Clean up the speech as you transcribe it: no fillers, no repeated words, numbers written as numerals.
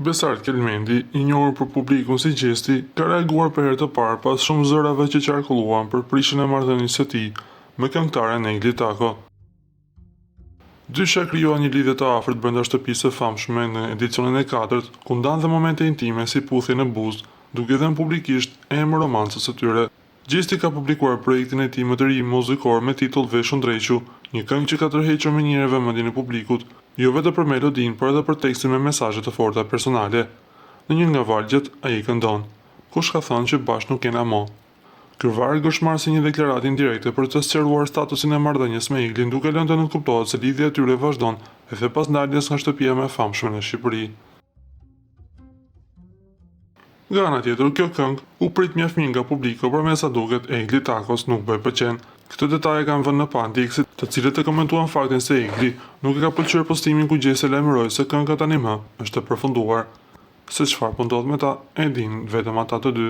Besart Kelmendi, i njohur për publikun si Gjesti, ka reaguar për herë të parë pas shumë zërave që qarkulluan për prishjen e marrëdhënies së tij me këngëtaren Egli Tako. Dysha krijuan një lidhje të afërt brenda shtëpisë së famshme në edicionin e 4, ku ndanë dhe momente intime si puthje në buzë, duke dhënë publikisht emër romancës së tyre. Gjesti ka publikuar projektin e tij më të ri muzikor me titull Veshun Drequ, një këngë që ka tërhequr më njëherë vëmendjen e publikut, jo vetëm për melodinë, por edhe për tekstin me mesazhe të forta personale. Në një nga vargjet, ai këndon: "Kush ka thënë që bashkë nuk kena mo?" Ky varg është marrë si një deklaratë indirekte për të sqaruar statusin e marrëdhënies me Eglin, duke lënë të nënkuptohet se lidhja e tyre vazhdon edhe pas ndaljes nga shtëpia më e famshme në Shqipëri. Nga ana tjetër, kjo këngë u prit mjaft mirë nga publiku, por me sa duket Egli Takos nuk bëi pëlqen. Këtë detaje kanë vënë në pa ndjekësit, të cilët e komentuan faktin se Egli nuk e ka pëlqyer postimin ku Gjesi lajmëroi se kënga tani më është e përfunduar. Se çfarë po ndodh me ta, e dinë vetëm ata të dy.